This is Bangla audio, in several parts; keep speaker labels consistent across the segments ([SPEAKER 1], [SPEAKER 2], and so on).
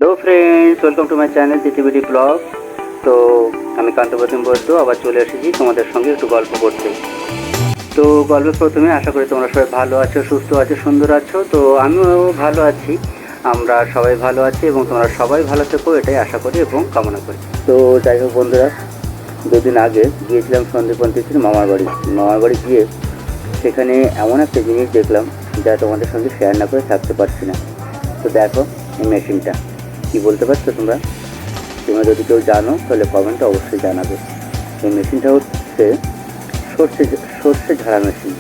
[SPEAKER 1] Hello friends, welcome to my channel तिथिबिटी ब्लग। तो আমি কান্তপ্রতিম বৈদ্য আবার চলে এসেছি তোমাদের সঙ্গে একটু গল্প করতে। তো গল্পের প্রথমে আশা করি তোমরা সবাই ভালো আছো, সুস্থ আছো, সুন্দর আছো। তো আমিও ভালো আছি, আমরা সবাই ভালো আছি এবং তোমরা সবাই ভালো থেকো, এটাই আশা করি এবং কামনা করি। তো যাই হোক বন্ধুরা, দুদিন আগে গিয়েছিলাম সন্দীপন তিথির মামার বাড়ি গিয়ে সেখানে এমন একটা জিনিস দেখলাম যা তোমাদের সঙ্গে শেয়ার না করে থাকতে পারছি না। তো দেখো এই মেশিনটা, কি বলতে পারছো তোমরা যদি কেউ জানো তাহলে কমেন্টে অবশ্যই জানাবে। এই মেশিনটা হচ্ছে সর্ষে ঝাড়া মেশিন,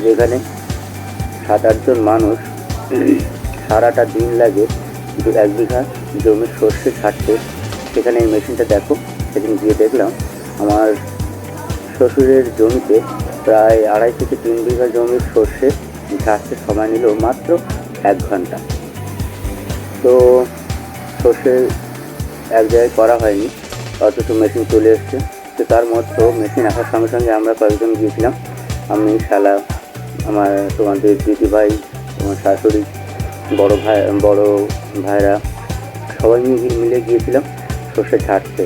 [SPEAKER 1] যেখানে 7-8 জন মানুষ সারাটা দিন লাগে 1 বিঘা জমির সর্ষে ছাড়তে। সেখানে এই মেশিনটা দেখো, সেদিন গিয়ে দেখলাম আমার শ্বশুরের জমিতে প্রায় 2.5 থেকে 3 বিঘা জমির সর্ষে ঝাড়তে সময় নিল মাত্র 1 ঘন্টা। তো সর্ষে এক জায়গায় করা হয়নি, অথচ মেশিন চলে এসছে। তো তার মধ্যে মেশিন আসার সঙ্গে সঙ্গে আমরা কয়েকজন গিয়েছিলাম, আমি, শালা, আমার তোমাদের দিদি ভাই, আমার শাশুড়ি, বড় ভাইরা সবাই মিলে গিয়েছিলাম সর্ষে ঝাড়তে।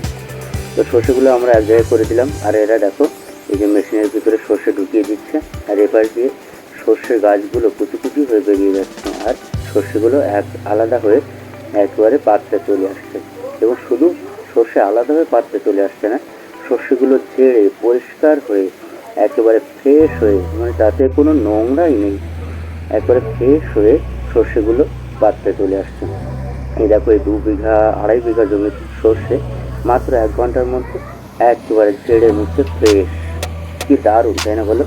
[SPEAKER 1] তো সর্ষেগুলো আমরা এক জায়গায় করে দিলাম, আর এরা দেখো এই যে মেশিনের ভিতরে সর্ষে ঢুকিয়ে দিচ্ছে, আর এবার দিয়ে সর্ষের গাছগুলো কুচি কুচি হয়ে বেরিয়ে যাচ্ছে, আর সর্ষেগুলো আলাদা হয়ে একেবারে পাত্রে চলে আসছে। এবং শুধু সর্ষে আলাদা হয়ে পাত্রে চলে আসছে না, সর্ষেগুলো ঝেড়ে পরিষ্কার হয়ে একেবারে ফ্রেশ হয়ে, মানে তাতে কোনো নোংরাই নেই, একেবারে ফ্রেশ হয়ে সর্ষেগুলো পাত্রে চলে আসছে। এই দেখো এই 2-2.5 বিঘা জমির সর্ষে মাত্র 1 ঘন্টার মধ্যে একেবারে ঝেড়ে মুছে ফ্রেশ। কি দারুণ, তাই না বলো?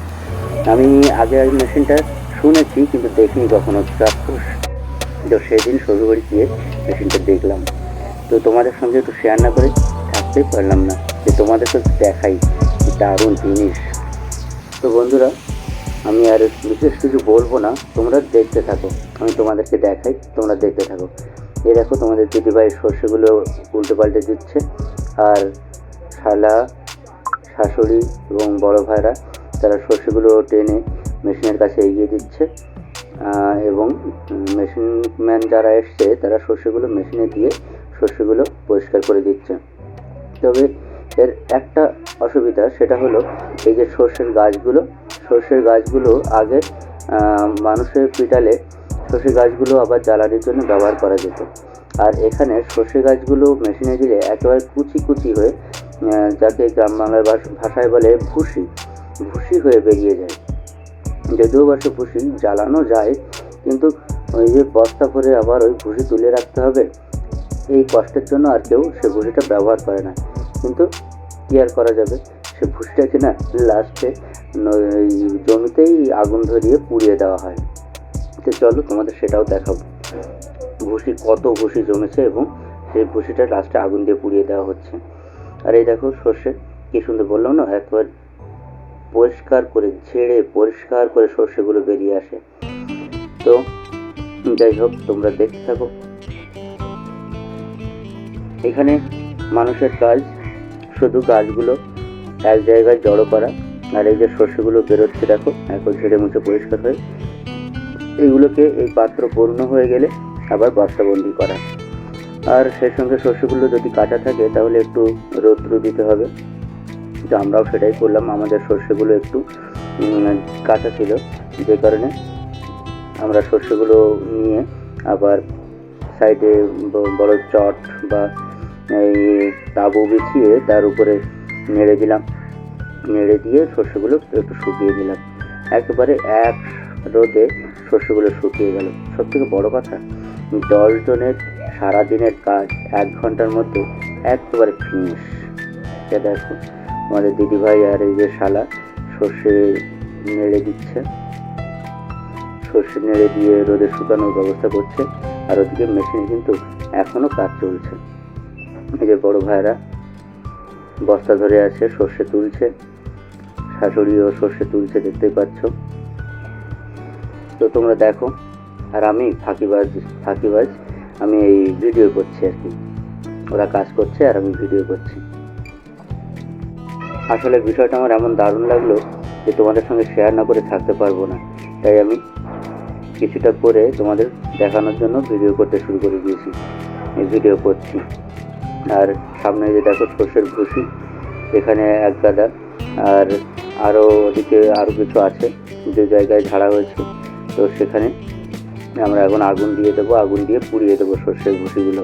[SPEAKER 1] আমি আগে মেশিনটা শুনেছি কিন্তু দেখিনি কখনো চাক্ষুষ। তো সেদিন শ্বশুরবাড়ি গিয়ে মেশিনটা দেখলাম, তো তোমাদের সঙ্গে একটু শেয়ার না করে থাকতেই পারলাম না, যে তোমাদের তো দেখাই দারুণ জিনিস। তো বন্ধুরা, আমি আর বিশেষ কিছু বলবো না, তোমরা দেখতে থাকো, আমি তোমাদেরকে দেখাই, তোমরা দেখতে থাকো। এই দেখো তোমাদের দিদিভাই সর্ষেগুলো উল্টে পাল্টে দিচ্ছে, আর শালা, শাশুড়ি এবং বড় ভাইরা তারা সর্ষেগুলো টেনে মেশিনের কাছে এগিয়ে দিচ্ছে, এবং মেশিন ম্যান যারা এসছে তারা সর্ষেগুলো মেশিনে দিয়ে সর্ষেগুলো পরিষ্কার করে দিচ্ছে। তবে এর একটা অসুবিধা, সেটা হলো এই যে সর্ষের গাছগুলো আগে মানুষের পিটালে সর্ষে গাছগুলো আবার জ্বালানির জন্য ব্যবহার করা যেত, আর এখানে সর্ষে গাছগুলো মেশিনে দিলে একেবারে কুচি কুচি হয়ে, যাকে গ্রাম বাংলার ভাষায় বলে ভুসি হয়ে বেরিয়ে যায়। যদিও বা সে ভুসি জ্বালানো যায়, কিন্তু ওই যে বস্তা ভরে আবার ওই ভুসি তুলে রাখতে হবে, এই কষ্টের জন্য আর কেউ সে ভুসিটা ব্যবহার করে না। কিন্তু কী আর করা যাবে, সে ভুসিটাকে না লাস্টে জমিতেই আগুন ধরিয়ে পুড়িয়ে দেওয়া হয়। তো চলো তোমাদের সেটাও দেখাবো, কত ভুসি জমেছে এবং সেই ভুসিটা লাস্টে আগুন দিয়ে পুড়িয়ে দেওয়া হচ্ছে। আর এই দেখো সর্ষে, কি সুন্দর বললাম না, একবার পরিষ্কার করে ঝেড়ে পরিষ্কার করে সর্ষেগুলো বেরিয়ে আসে। তো যাই হোক, তোমরা দেখতে থাকো। এখানে মানুষের কাজ শুধু গাছগুলো এক জায়গায় জড়ো করা, আর এই যে সর্ষেগুলো বেরোচ্ছে দেখো এখন ঝেড়ে মুছে পরিষ্কার হয়ে, এইগুলোকে এই পাত্র পূর্ণ হয়ে গেলে আবার বস্তাবন্দি করা। আর সেই সঙ্গে সর্ষেগুলো যদি কাঁচা থাকে তাহলে একটু রৌদ্র দিতে হবে। তো আমরাও সেটাই করলাম, আমাদের সর্ষেগুলো একটু কাঁচা ছিল, যে কারণে আমরা সর্ষেগুলো নিয়ে আবার সাইডে বড় চট বা এই তাঁবু বিছিয়ে তার উপরে নেড়ে দিয়ে সর্ষেগুলো একটু শুকিয়ে দিলাম। একেবারে এক রোদে সর্ষেগুলো শুকিয়ে গেল। সবথেকে বড় কথা, 10 জনের সারাদিনের কাজ 1 ঘন্টার মধ্যে একেবারে ফিনিশ। দেখো আমাদের দিদিভাই আর এই যে শালা সর্ষে নেড়ে দিচ্ছে, সর্ষে নেড়ে দিয়ে রোদে শুকানোর ব্যবস্থা করছে, আর ওদিকে মেশিনে কিন্তু এখনো কাজ চলছে। এই যে বড় ভাইরা বস্তা ধরে আছে, সর্ষে তুলছে, শাশুড়িও সর্ষে তুলছে, দেখতেই পাচ্ছ। তো তোমরা দেখো, আর আমি ফাঁকিবাজ আমি এই ভিডিও করছি আর কি, ওরা কাজ করছে আর আমি ভিডিও করছি। আসলে বিষয়টা আমার এমন দারুণ লাগলো যে তোমাদের সঙ্গে শেয়ার না করে থাকতে পারবো না, তাই আমি কিছুটা করে তোমাদের দেখানোর জন্য ভিডিও করতে শুরু করে দিয়েছি, এই ভিডিও করছি। আর সামনে যে দেখো সর্ষের ভুসি, এখানে এক গাদা, আর আরও ওদিকে আরও কিছু আছে যে জায়গায় ঝাড়া হয়েছে। তো সেখানে আমরা এখন আগুন দিয়ে দেবো, আগুন দিয়ে পুড়িয়ে দেবো সর্ষের ভুসিগুলো।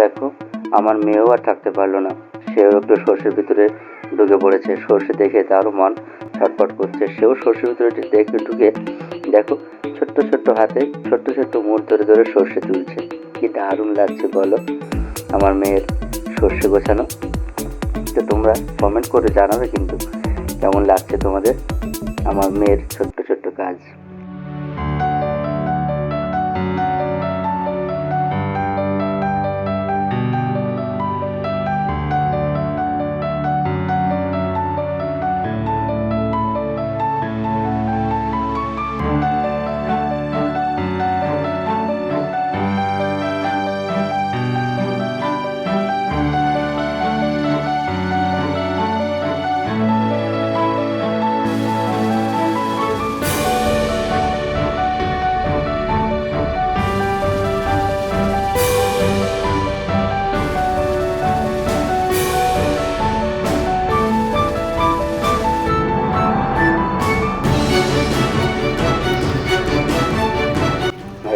[SPEAKER 1] দেখো আমার মেয়েও আর থাকতে পারলো না, সেও একটু সর্ষের ভিতরে ঢুকে পড়েছে। সর্ষে দেখে তারও মন ছটফট করছে, সেও সর্ষের ভিতরে দেখে ঢুকে দেখো ছোট্ট ছোট্ট হাতে ছোট্ট ছোট্ট মুঠ ধরে ধরে সর্ষে তুলছে। কি দারুণ লাগছে বলো আমার মেয়ের সর্ষে গোছানো। তো তোমরা কমেন্ট করে জানাবে কিন্তু কেমন লাগছে তোমাদের আমার মেয়ের ছোট্ট ছোট্ট কাজ।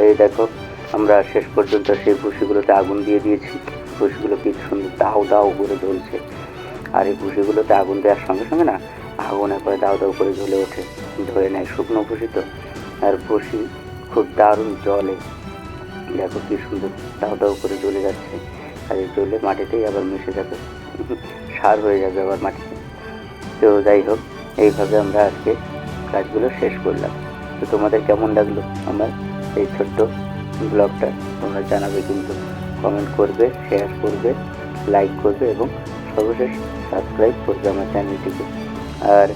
[SPEAKER 1] এই দেখো আমরা শেষ পর্যন্ত সেই ভুসিগুলোতে আগুন দিয়ে দিয়েছি। ভুসিগুলো কি সুন্দর দাউ দাউ করে জ্বলছে, আর এই ভুসিগুলোতে আগুন দেওয়ার সঙ্গে সঙ্গে না আগুন একবারে দাউ দাউ করে জ্বলে ওঠে, ধরে নেয়। শুকনো ভুসি তো, আর ভুসি খুব দারুণ জ্বলে। দেখো কি সুন্দর দাউ দাউ করে জ্বলে যাচ্ছে, আর এই জ্বলে মাটিতেই আবার মিশে যাবে, সার হয়ে যাবে আবার মাটিতে। তো যাই হোক, এইভাবে আমরা আজকে কাজগুলো শেষ করলাম। তো তোমাদের কেমন লাগলো আমার এই ছোট্ট ব্লগটা তোমরা জানাবে কিন্তু, কমেন্ট করবে, শেয়ার করবে, লাইক করবে এবং সর্বশেষ সাবস্ক্রাইব করবে আমার চ্যানেলটিকে। আর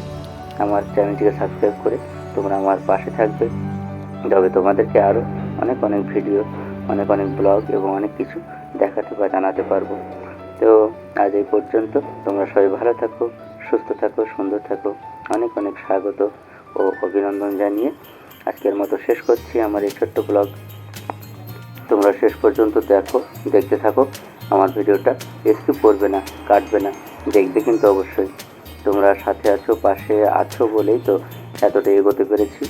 [SPEAKER 1] আমার চ্যানেলটিকে সাবস্ক্রাইব করে তোমরা আমার পাশে থাকবে, তবে তোমাদেরকে আরও অনেক অনেক ভিডিও, অনেক অনেক ব্লগ এবং অনেক কিছু দেখাতে বা জানাতে পারবো। তো আজ এই পর্যন্ত, তোমরা সবাই ভালো থাকো, সুস্থ থাকো, সুন্দর থাকো। অনেক অনেক স্বাগত ও অভিনন্দন জানিয়ে আজকের মতো শেষ করছি আমার এই ছোট্ট ব্লগ। তোমরা শেষ পর্যন্ত দেখতে থাকো আমার ভিডিওটা, স্কিপ করবে না, কাটবে না, দেখবে কিন্তু অবশ্যই। তোমরা সাথে আছো, পাশে আছো বলেই তো এতটা এগোতে পেরেছি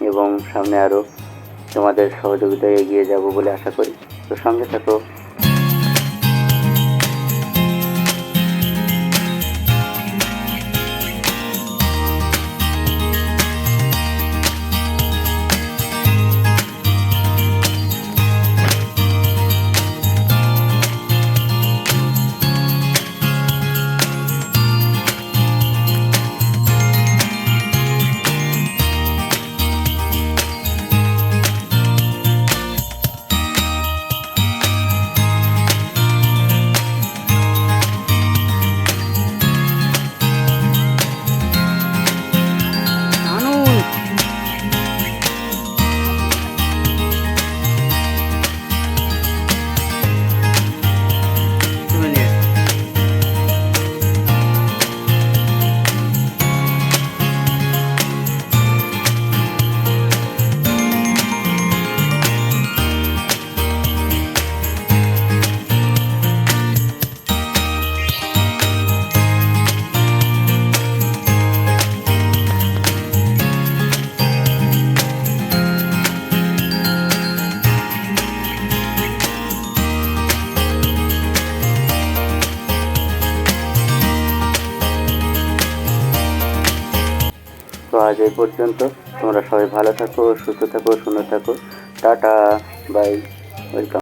[SPEAKER 1] এবং সামনে আরও তোমাদের সহযোগিতায় এগিয়ে যাব বলে আশা করি। তো সঙ্গে থাকো। তো আজ এই পর্যন্ত, তোমরা সবাই ভালো থাকো, সুস্থ থাকো, সুন্দর থাকো। Tata, bye, welcome.